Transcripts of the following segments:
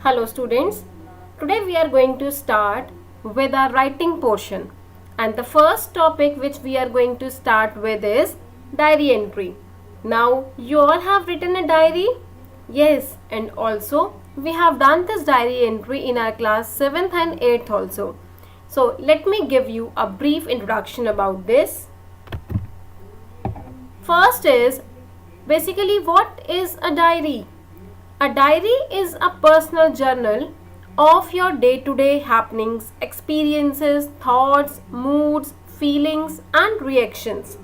Hello students, today we are going to start with our writing portion, and the first topic which we are going to start with is diary entry. Now you all have written a diary? Yes, and also we have done this diary entry in our class 7th and 8th also. So let me give you a brief introduction about this. First is basically what is a diary? A diary is a personal journal of your day-to-day happenings, experiences, thoughts, moods, feelings and reactions.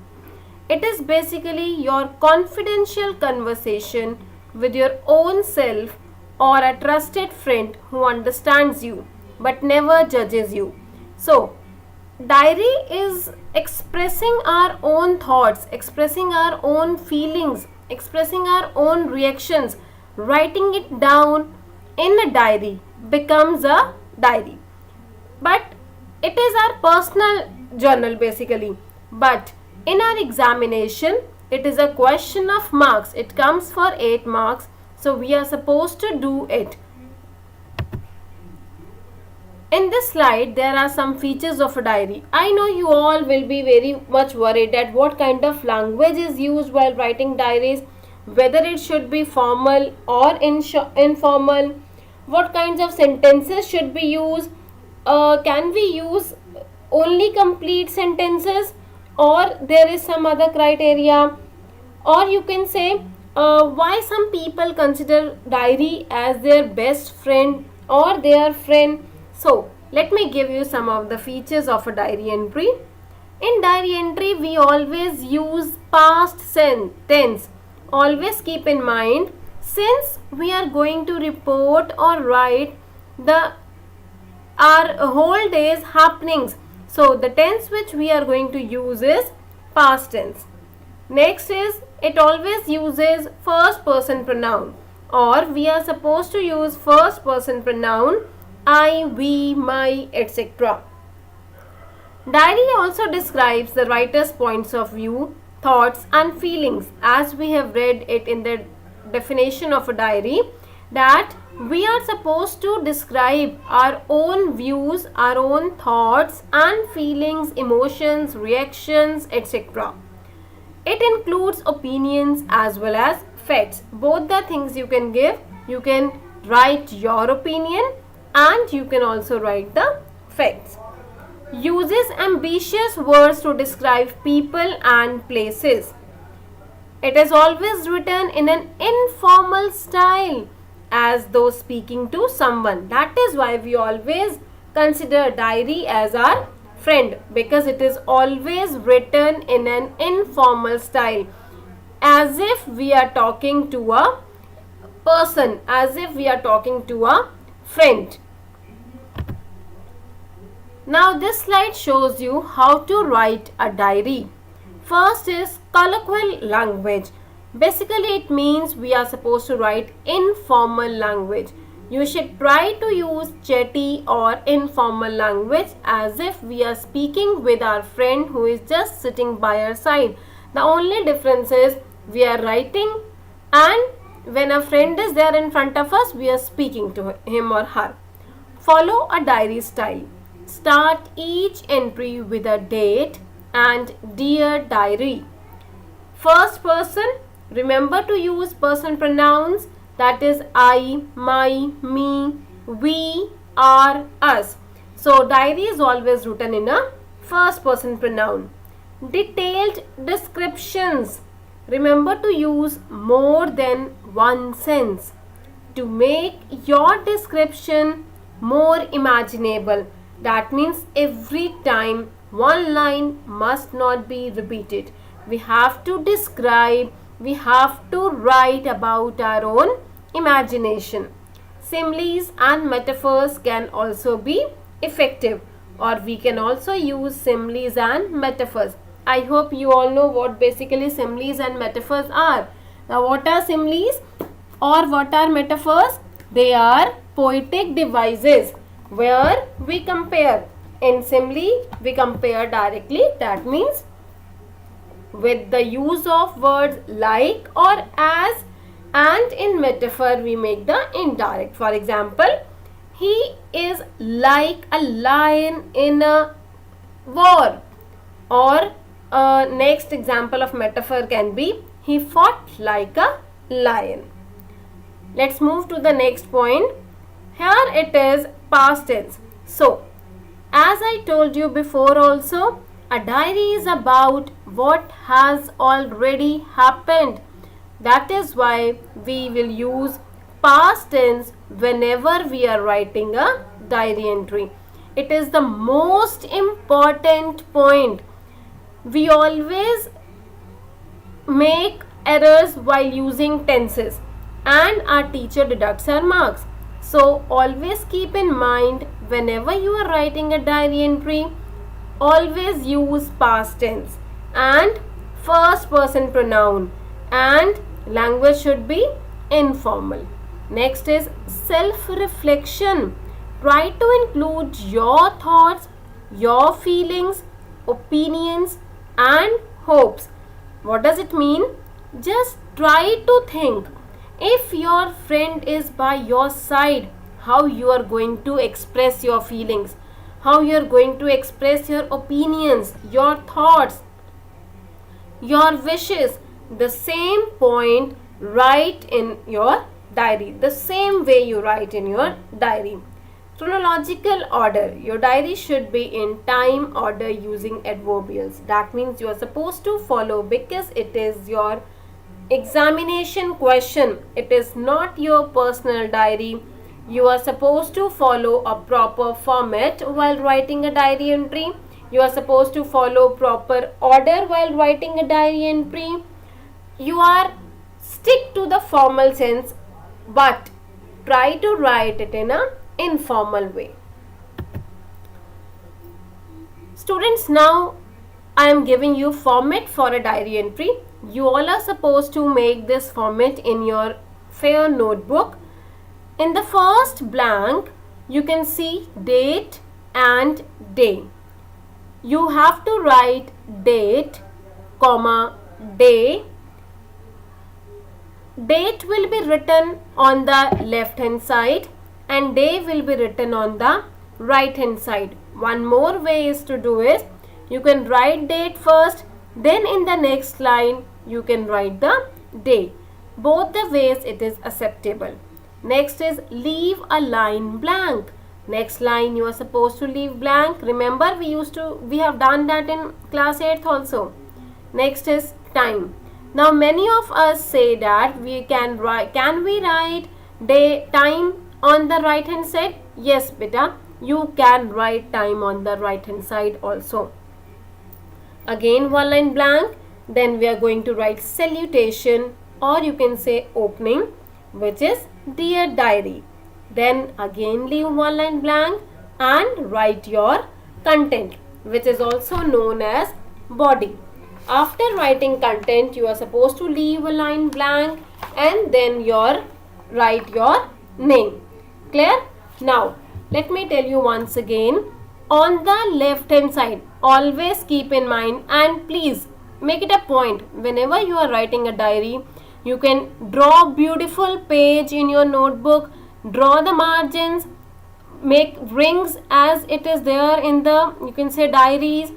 It is basically your confidential conversation with your own self or a trusted friend who understands you but never judges you. So, diary is expressing our own thoughts, expressing our own feelings, expressing our own reactions. Writing it down in a diary becomes a diary, but it is our personal journal basically. But in our examination it is a question of marks. It comes for 8 marks, so we are supposed to do it. In this slide there are some features of a diary. I know you all will be very much worried at what kind of language is used while writing diaries, whether it should be formal or informal, what kinds of sentences should be used, can we use only complete sentences or there is some other criteria, or you can say why some people consider diary as their best friend or their friend. So let me give you some of the features of a diary entry. In diary entry we always use past tense. Always keep in mind, since we are going to report or write our whole day's happenings, so the tense which we are going to use is past tense. Next is, it always uses first person pronoun, or we are supposed to use first person pronoun I, we, my, etc. Diary also describes the writer's points of view, thoughts and feelings, as we have read it in the definition of a diary, that we are supposed to describe our own views, our own thoughts and feelings, emotions, reactions, etc. It includes opinions as well as facts. Both the things you can give. You can write your opinion and you can also write the facts. Uses ambitious words to describe people and places. It is always written in an informal style, as though speaking to someone. That is why we always consider diary as our friend, because it is always written in an informal style, as if we are talking to a person, as if we are talking to a friend. Now this slide shows you how to write a diary. First is colloquial language. Basically it means we are supposed to write informal language. You should try to use chatty or informal language, as if we are speaking with our friend who is just sitting by our side. The only difference is we are writing, and when a friend is there in front of us, we are speaking to him or her. Follow a diary style. Start each entry with a date and dear diary. First person, remember to use person pronouns, that is I, my, me, we, our, us. So diary is always written in a first person pronoun. Detailed descriptions. Remember to use more than one sentence to make your description more imaginable. That means every time one line must not be repeated. We have to describe, we have to write about our own imagination. Similes and metaphors can also be effective, or we can also use similes and metaphors. I hope you all know what basically similes and metaphors are. Now what are similes or what are metaphors? They are poetic devices where we compare. In simile, we compare directly. That means with the use of words like or as, And in metaphor we make the indirect. For example, he is like a lion in a war. Or next example of metaphor can be he fought like a lion. Let's move to the next point. Here it is past tense. So, as I told you before also, a diary is about what has already happened. That is why we will use past tense whenever we are writing a diary entry. It is the most important point. We always make errors while using tenses and our teacher deducts our marks. So always keep in mind, whenever you are writing a diary entry, always use past tense and first person pronoun, and language should be informal. Next is self-reflection. Try to include your thoughts, your feelings, opinions and hopes. What does it mean? Just try to think, if your friend is by your side, how you are going to express your feelings, how you are going to express your opinions, your thoughts, your wishes. The same point write in your diary, the same way you write in your diary. Chronological order. Your diary should be in time order using adverbials. That means you are supposed to follow, because it is your examination question. It is not your personal diary. You are supposed to follow a proper format while writing a diary entry. You are supposed to follow proper order while writing a diary entry. You are stick to the formal sense, but try to write it in a informal way. Students, now I am giving you format for a diary entry. You all are supposed to make this format in your fair notebook. In the first blank, you can see date and day. You have to write date, comma, day. Date will be written on the left hand side and day will be written on the right hand side. One more way is to do is, you can write date first, then in the next line you can write the day. Both the ways it is acceptable. Next is leave a line blank. Next line you are supposed to leave blank. Remember, we have done that in class 8th also. Next is time. Now many of us say that can we write day time on the right hand side? Yes beta, you can write time on the right hand side also. Again one line blank, then we are going to write salutation, or you can say opening, which is dear diary. Then again leave one line blank and write your content, which is also known as body. After writing content, you are supposed to leave a line blank and then write your name. Clear? Now let me tell you once again, on the left hand side, always keep in mind, and please make it a point, whenever you are writing a diary, you can draw beautiful page in your notebook, draw the margins, make rings as it is there in the, you can say, diaries,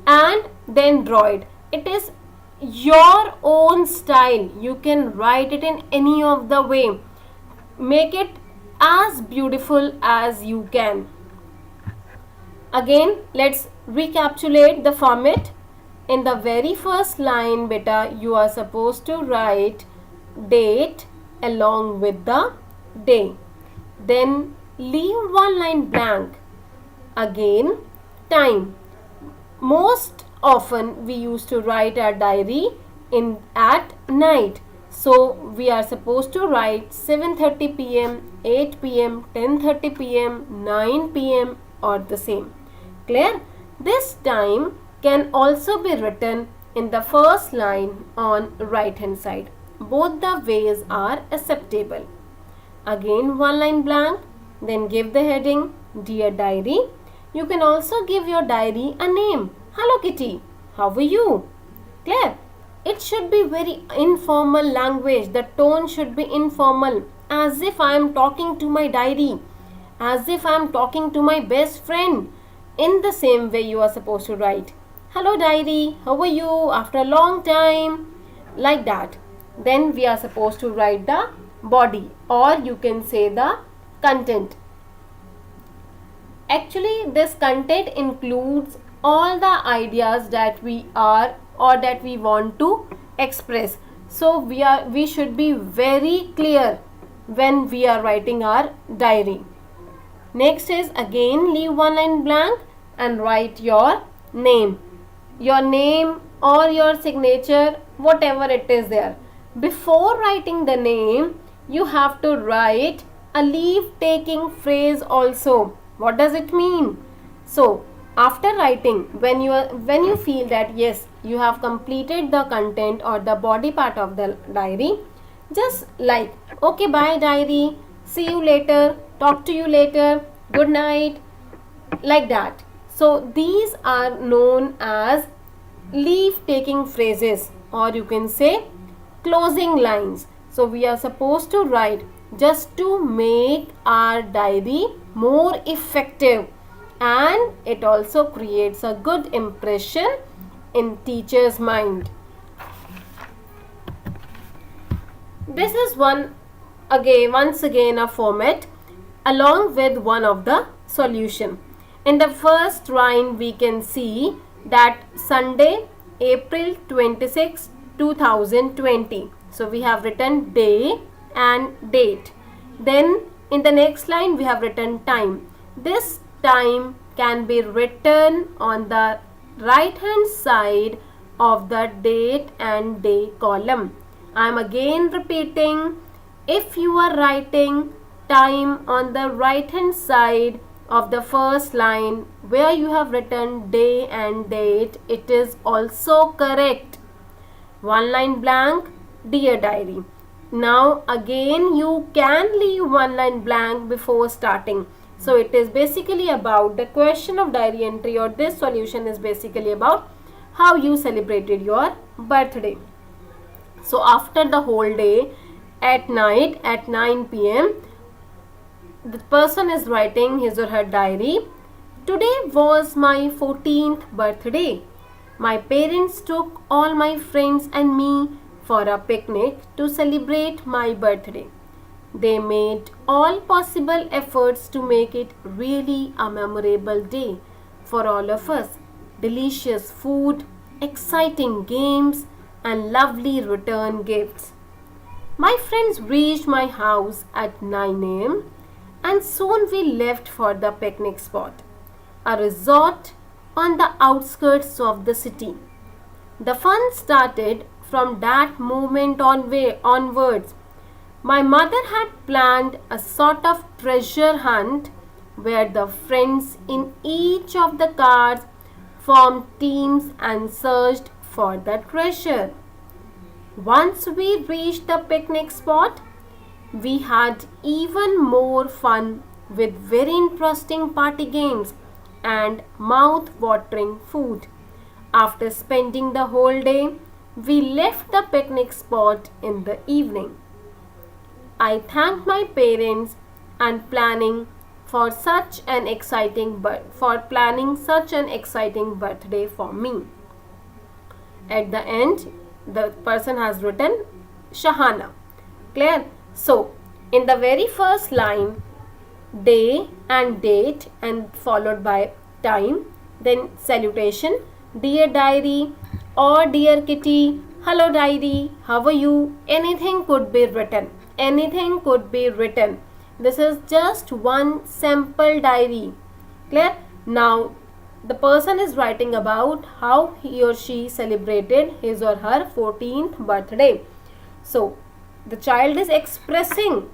and then draw it. It is your own style. You can write it in any of the way. Make it as beautiful as you can. Again, let's recapitulate the format. In the very first line, beta, you are supposed to write date along with the day. Then leave one line blank. Again, time. Most often we used to write our diary at night. So we are supposed to write 7:30 p.m., 8 p.m., 10:30 p.m., 9 p.m. or the same. Clear? This time can also be written in the first line on right hand side. Both the ways are acceptable. Again one line blank, then give the heading Dear Diary. You can also give your diary a name. Hello Kitty, how are you? Clear? it should be very informal language. The tone should be informal, as if I am talking to my diary, as if I am talking to my best friend. In the same way you are supposed to write, hello diary, how are you after a long time, like that. Then we are supposed to write the body, or you can say the content. Actually this content includes all the ideas that we are or that we want to express. So we should be very clear when we are writing our diary. Next is again leave one line blank and write your name or your signature, whatever it is there. Before writing the name, you have to write a leave taking phrase also. What does it mean? So after writing, when you feel that yes, you have completed the content or the body part of the diary, just like okay, bye diary, see you later, talk to you later, good night, like that. So these are known as leave taking phrases, or you can say closing lines. So we are supposed to write just to make our diary more effective, and it also creates a good impression in teacher's mind. This is once again a format along with one of the solution. In the first line we can see that Sunday, April 26, 2020. So we have written day and date. Then in the next line we have written time. This time can be written on the right hand side of the date and day column. I am again repeating, if you are writing time on the right hand side of the first line where you have written day and date, it is also correct. One line blank, dear diary. Now again you can leave one line blank before starting. So it is basically about the question of diary entry, or this solution is basically about how you celebrated your birthday. So after the whole day, at night at 9 p.m. the person is writing his or her diary. Today was my 14th birthday. My parents took all my friends and me for a picnic to celebrate my birthday. They made all possible efforts to make it really a memorable day for all of us. Delicious food, exciting games, and lovely return gifts. My friends reached my house at 9 a.m. and soon we left for the picnic spot, a resort on the outskirts of the city. The fun started from that moment onwards. My mother had planned a sort of treasure hunt where the friends in each of the cars formed teams and searched for the treasure. Once we reached the picnic spot, we had even more fun with very interesting party games and mouth-watering food. After spending the whole day, we left the picnic spot in the evening. I thanked my parents and for planning such an exciting birthday for me. At the end, the person has written Shahana. Clear? So, in the very first line, day and date and followed by time, then salutation, dear diary or dear kitty, hello diary, how are you? Anything could be written. Anything could be written. This is just one sample diary. Clear? Now, the person is writing about how he or she celebrated his or her 14th birthday. So, the child is expressing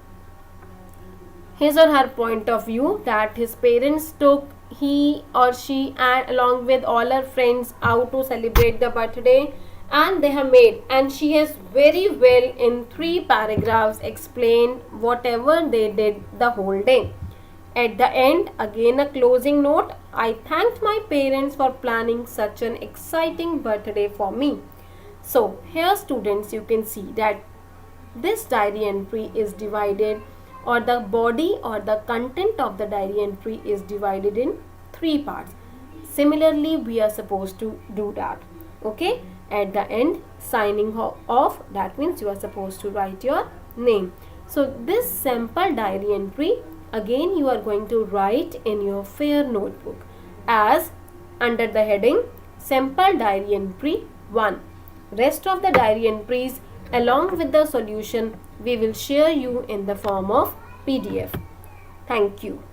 his or her point of view that his parents took he or she and along with all her friends out to celebrate the birthday, and they have made, and she has very well in 3 paragraphs explained whatever they did the whole day. At the end, again a closing note, I thanked my parents for planning such an exciting birthday for me. So here students, you can see that this diary entry is divided, or the body or the content of the diary entry is divided in three parts. Similarly, we are supposed to do that. Okay, at the end, signing off, that means you are supposed to write your name. So this sample diary entry, again you are going to write in your fair notebook as under the heading sample diary entry 1. Rest of the diary entries along with the solution we will share you in the form of PDF. Thank you.